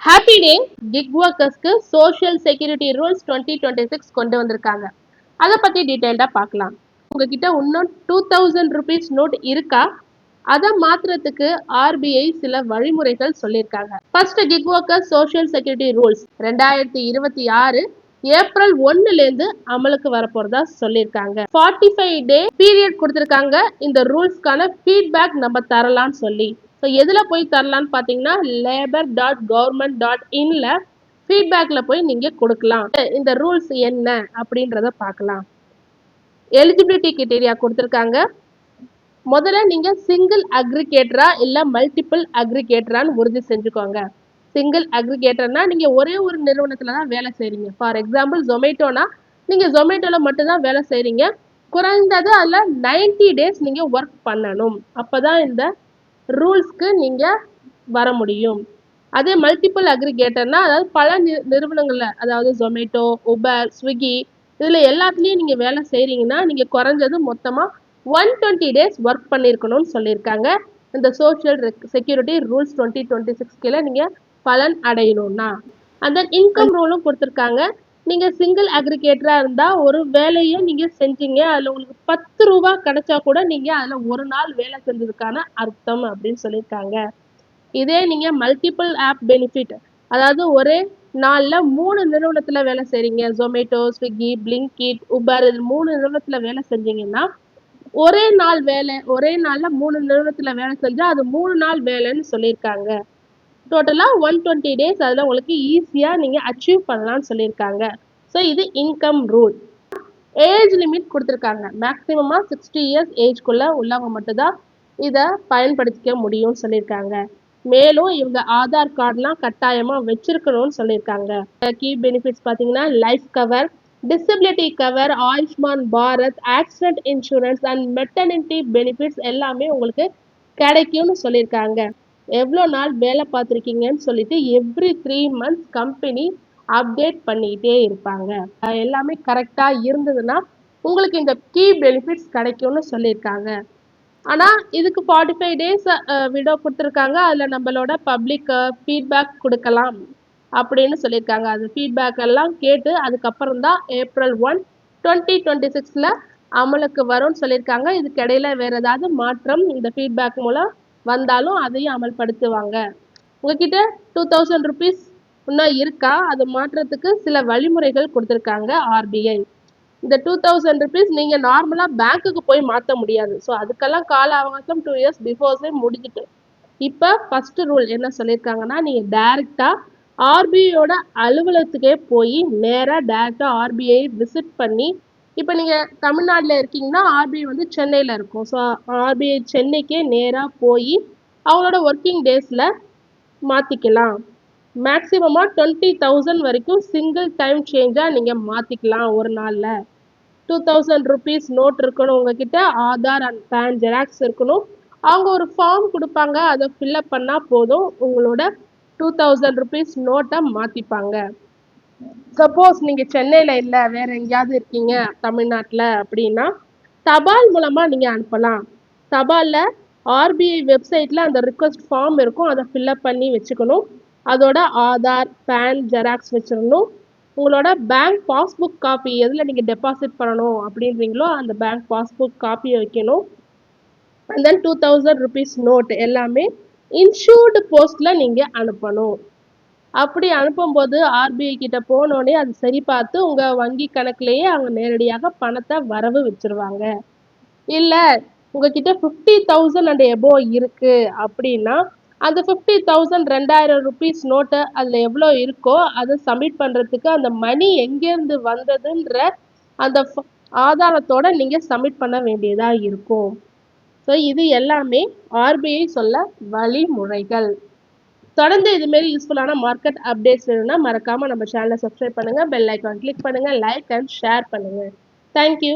Happy day gig ஒர்க்கர்ஸ்க்கு social security rules 2026 கொண்டு வந்திருக்காங்க. அதை பத்தி டீட்டெயில்டா பார்க்கலாம். உங்ககிட்ட இன்னும் 2000 ருபீஸ் நோட் இருக்கா? அதை மாத்துறதுக்கு ஆர்பிஐ சில வழிமுறைகள் சொல்லியிருக்காங்க. First gig workers social security rules 2026 April 1ல இருந்து அமலுக்கு வரப்போறதா சொல்லியிருக்காங்க. 45 டே பீரியட் கொடுத்திருக்காங்க இந்த ரூல்ஸ்க்கான ஃபீட்பேக் நம்ம தரலாம்னு சொல்லி. ஸோ எதில் போய் தரலான்னு பார்த்தீங்கன்னா labor.government.inல ஃபீட்பேக்கில் போய் நீங்கள் கொடுக்கலாம். இந்த ரூல்ஸ் என்ன அப்படின்றத பார்க்கலாம். எலிஜிபிலிட்டி கிரைட்டீரியா கொடுத்துருக்காங்க. முதல்ல நீங்கள் சிங்கிள் அக்ரிகேட்டரா இல்லை மல்டிபிள் அக்ரிகேட்டரான்னு உறுதி செஞ்சுக்கோங்க. சிங்கிள் அக்ரிகேட்டர்னா நீங்கள் ஒரே ஒரு நிறுவனத்தில் தான் வேலை செய்கிறீங்க. ஃபார் எக்ஸாம்பிள் ஜொமேட்டோனா நீங்கள் ஜொமேட்டோவில் மட்டும்தான் வேலை செய்கிறீங்க. குறைந்தது அதில் 90 டேஸ் நீங்கள் ஒர்க் பண்ணணும். அப்போ தான் இந்த ரூல்ஸ்க்கு நீங்கள் வர முடியும். அதே மல்டிபிள் அக்ரிகேட்டர்னா அதாவது பல நிறுவனங்கள்ல, அதாவது ஜொமேட்டோ, உபர், ஸ்விக்கி, இதில் எல்லாத்துலேயும் நீங்கள் வேலை செய்கிறீங்கன்னா நீங்கள் குறைஞ்சது மொத்தமாக 120 டேஸ் ஒர்க் பண்ணியிருக்கணும்னு சொல்லியிருக்காங்க. இந்த சோஷியல் செக்யூரிட்டி ரூல்ஸ் 2026 கீழே நீங்கள் பலன் அடையணும்னா. அந்த இன்கம் ரூலும் கொடுத்துருக்காங்க. நீங்கள் சிங்கிள் அக்ரிகேட்டராக இருந்தால் ஒரு வேலையை நீங்கள் செஞ்சீங்க, அதில் உங்களுக்கு 10 ரூபா கிடைச்சா கூட நீங்கள் அதில் ஒரு நாள் வேலை செஞ்சதுக்கான அர்த்தம் அப்படின்னு சொல்லியிருக்காங்க. இதே நீங்கள் மல்டிபிள் ஆப் பெனிஃபிட், அதாவது ஒரே நாளில் 3 நிறுவனத்தில் வேலை செய்கிறீங்க, ஜொமேட்டோ, ஸ்விக்கி, பிளிங்கிட், உபர், இது 3 நிறுவனத்தில் வேலை செஞ்சீங்கன்னா ஒரே நாளில் 3 நிறுவனத்தில் வேலை செஞ்சால் அது 3 நாள் வேலைன்னு சொல்லியிருக்காங்க. டோட்டலாக 120 டேஸ் அதில் உங்களுக்கு ஈஸியாக நீங்கள் அச்சீவ் பண்ணலாம்னு சொல்லியிருக்காங்க. ஸோ இது இன்கம் ரூல். ஏஜ் லிமிட் கொடுத்துருக்காங்க. மேக்ஸிமமாக 60 இயர்ஸ் ஏஜ்குள்ளே உள்ளவங்க மட்டும்தான் இதை பயன்படுத்திக்க முடியும்னு சொல்லியிருக்காங்க. மேலும் இவங்க ஆதார் கார்டுலாம் கட்டாயமாக வச்சிருக்கணும்னு சொல்லியிருக்காங்க. கீ பெனிஃபிட்ஸ் பார்த்தீங்கன்னா life cover, disability cover, Ayushman Bharat, accident insurance and maternity benefits எல்லாமே உங்களுக்கு கிடைக்கும்னு சொல்லியிருக்காங்க. எவ்வளோ நாள் வேலை பார்த்துருக்கீங்கன்னு சொல்லிட்டு எவ்ரி 3 months கம்பெனி அப்டேட் பண்ணிக்கிட்டே இருப்பாங்க. எல்லாமே கரெக்டாக இருந்ததுன்னா உங்களுக்கு இந்த கீ பெனிஃபிட்ஸ் கிடைக்கும்னு சொல்லியிருக்காங்க. ஆனால் இதுக்கு 45 டேஸ் விடோ கொடுத்துருக்காங்க. அதில் நம்மளோட பப்ளிக் ஃபீட்பேக் கொடுக்கலாம் அப்படின்னு சொல்லியிருக்காங்க. அது ஃபீட்பேக் எல்லாம் கேட்டு அதுக்கப்புறம் தான் ஏப்ரல் 1, 2026 அமலுக்கு வரும்னு சொல்லியிருக்காங்க. இதுக்கு இடையில வேற ஏதாவது மாற்றம் இந்த ஃபீட்பேக் மூலம் வந்தாலும் அதையும் அமல்படுத்துவாங்க. உங்ககிட்ட 2000 ருபீஸ் இன்னும் இருக்கா? அது மாற்றத்துக்கு சில வழிமுறைகள் கொடுத்துருக்காங்க ஆர்பிஐ. இந்த 2000 ருபீஸ் நீங்கள் நார்மலாக பேங்க்குக்கு போய் மாற்ற முடியாது. ஸோ அதுக்கெல்லாம் கால அவகாசம் 2 இயர்ஸ் பிஃபோர்ஸே முடிஞ்சிட்டு. இப்போ ஃபஸ்ட்டு ரூல் என்ன சொல்லியிருக்காங்கன்னா நீங்கள் டைரெக்டாக ஆர்பிஐயோட அலுவலகத்துக்கே போய் நேராக டைரெக்டாக ஆர்பிஐ விசிட் பண்ணி, இப்போ நீங்கள் தமிழ்நாட்டில் இருக்கீங்கன்னா ஆர்பிஐ வந்து சென்னையில் இருக்கும். ஸோ ஆர்பிஐ சென்னைக்கே நேராக போய் அவங்களோட ஒர்க்கிங் டேஸில் மாற்றிக்கலாம். மேக்ஸிமமாக 20,000 வரைக்கும் சிங்கிள் டைம் சேஞ்சாக நீங்கள் மாற்றிக்கலாம் ஒரு நாளில். 2000 ருபீஸ் நோட் இருக்கணும் உங்ககிட்ட, ஆதார் அண்ட் பேன் ஜெராக்ஸ் இருக்கணும். அவங்க ஒரு ஃபார்ம் கொடுப்பாங்க, அதை ஃபில்அப் பண்ணால் போதும், உங்களோட 2000 ருபீஸ் நோட்டை மாற்றிப்பாங்க. சப்போஸ் நீங்கள் சென்னையில் இல்லை, வேறு எங்கேயாவது இருக்கீங்க தமிழ்நாட்டில் அப்படின்னா தபால் மூலமாக நீங்கள் அனுப்பலாம். தபாலில் ஆர்பிஐ வெப்சைட்டில் அந்த ரிக்வெஸ்ட் ஃபார்ம் இருக்கும், அதை ஃபில்அப் பண்ணி வச்சுக்கணும். அதோட ஆதார், பேன் ஜெராக்ஸ் வச்சிடணும். உங்களோட பேங்க் பாஸ்புக் காப்பி, எதில் நீங்கள் டெபாசிட் பண்ணணும் அப்படின்றீங்களோ அந்த பேங்க் பாஸ்புக் காப்பியை வைக்கணும். அண்ட் தென் 2000 ருபீஸ் நோட் எல்லாமே இன்சூர்டு போஸ்ட்டில் நீங்கள் அனுப்பணும். அப்படி அனுப்பும்போது ஆர்பிஐ கிட்ட போனோடனே அது சரி பார்த்து உங்கள் வங்கி கணக்குலேயே அவங்க நேரடியாக பணத்தை வரவு வச்சிருவாங்க. இல்லை உங்ககிட்ட 50,000 அண்ட் எபோ இருக்கு அப்படின்னா அந்த 50,000 2000 ருபீஸ் நோட்டை அதில் எவ்வளோ இருக்கோ அதை சப்மிட் பண்ணுறதுக்கு அந்த மணி எங்கேருந்து வந்ததுன்ற அந்த ஆதாரத்தோட நீங்கள் சப்மிட் பண்ண வேண்டியதாக இருக்கும். ஸோ இது எல்லாமே ஆர்பிஐ சொல்ல வழிமுறைகள். தொடர்ந்து இதுமாரி யூஸ்ஃபுல்லான மார்க்கெட் அப்டேட்ஸ் வேணும்னா மறக்காமல் நம்ம சேனலை சப்ஸ்கிரைப் பண்ணுங்கள், பெல் ஐக்கான் கிளிக் பண்ணுங்கள், லைக் அண்ட் ஷேர் பண்ணுங்கள். தேங்க்யூ.